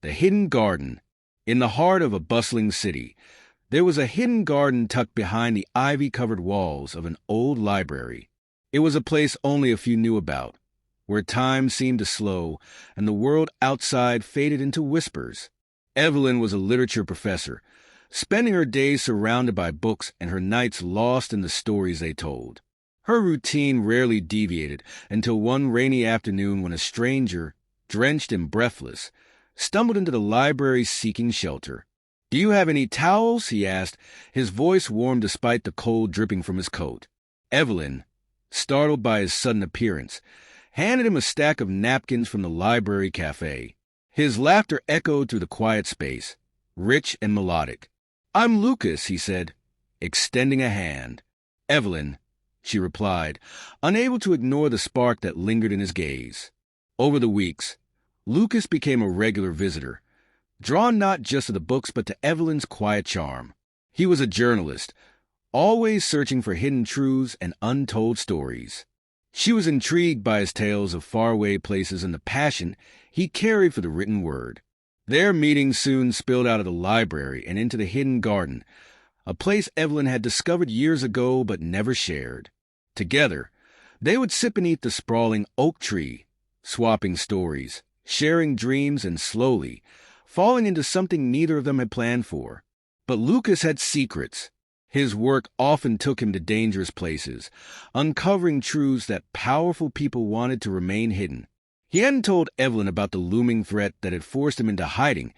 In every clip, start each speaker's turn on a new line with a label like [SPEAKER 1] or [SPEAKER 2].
[SPEAKER 1] The hidden garden. In the heart of a bustling city, there was a hidden garden tucked behind the ivy-covered walls of an old library. It was a place only a few knew about, where time seemed to slow and the world outside faded into whispers. Evelyn was a literature professor, spending her days surrounded by books and her nights lost in the stories they told. Her routine rarely deviated until one rainy afternoon when a stranger, drenched and breathless, stumbled into the library seeking shelter. "Do you have any towels?" he asked, his voice warm despite the cold dripping from his coat. Evelyn, startled by his sudden appearance, handed him a stack of napkins from the library cafe. His laughter echoed through the quiet space, rich and melodic. "I'm Lucas," he said, extending a hand. "Evelyn," she replied, unable to ignore the spark that lingered in his gaze. Over the weeks, Lucas became a regular visitor, drawn not just to the books but to Evelyn's quiet charm. He was a journalist, always searching for hidden truths and untold stories. She was intrigued by his tales of faraway places and the passion he carried for the written word. Their meetings soon spilled out of the library and into the hidden garden, a place Evelyn had discovered years ago but never shared. Together, they would sit beneath the sprawling oak tree, swapping stories, sharing dreams, and slowly falling into something neither of them had planned for. But Lucas had secrets. His work often took him to dangerous places, uncovering truths that powerful people wanted to remain hidden. He hadn't told Evelyn about the looming threat that had forced him into hiding,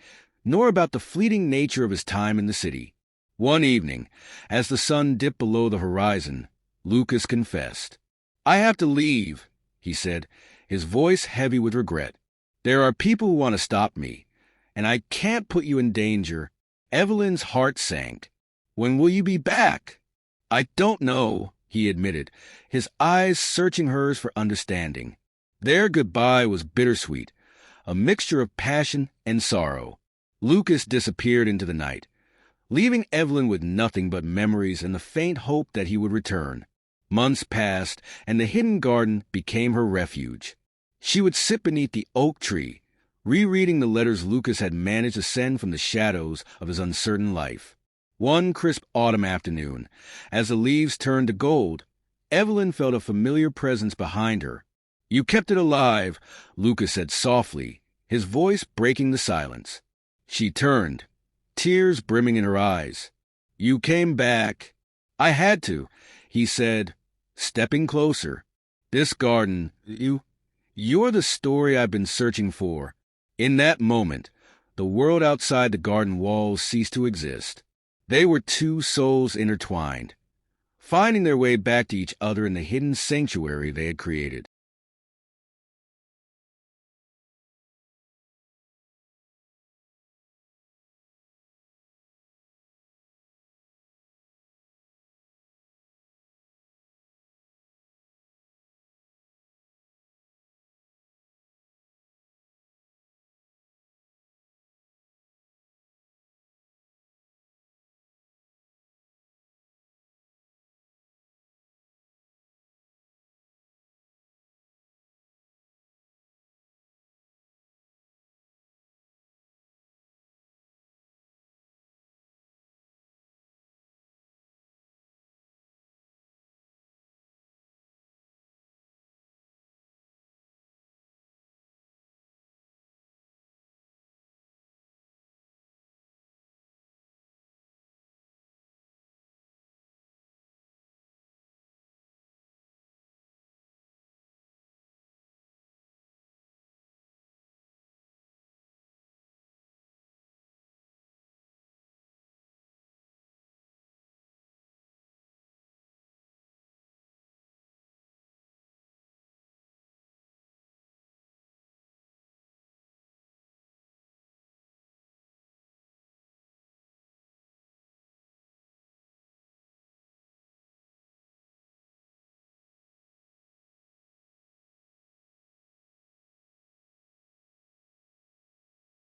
[SPEAKER 1] nor about the fleeting nature of his time in the city. One evening, as the sun dipped below the horizon, Lucas confessed. "I have to leave," he said, his voice heavy with regret. "There are people who want to stop me, and I can't put you in danger." Evelyn's heart sank. "When will you be back?" "I don't know," he admitted, his eyes searching hers for understanding. Their goodbye was bittersweet, a mixture of passion and sorrow. Lucas disappeared into the night, leaving Evelyn with nothing but memories and the faint hope that he would return. Months passed, and the hidden garden became her refuge. She would sit beneath the oak tree, rereading the letters Lucas had managed to send from the shadows of his uncertain life. One crisp autumn afternoon, as the leaves turned to gold, Evelyn felt a familiar presence behind her. "You kept it alive," Lucas said softly, his voice breaking the silence. She turned, tears brimming in her eyes. "You came back." "I had to," he said, stepping closer. "This garden, you're the story I've been searching for." In that moment, the world outside the garden walls ceased to exist. They were two souls intertwined, finding their way back to each other in the hidden sanctuary they had created.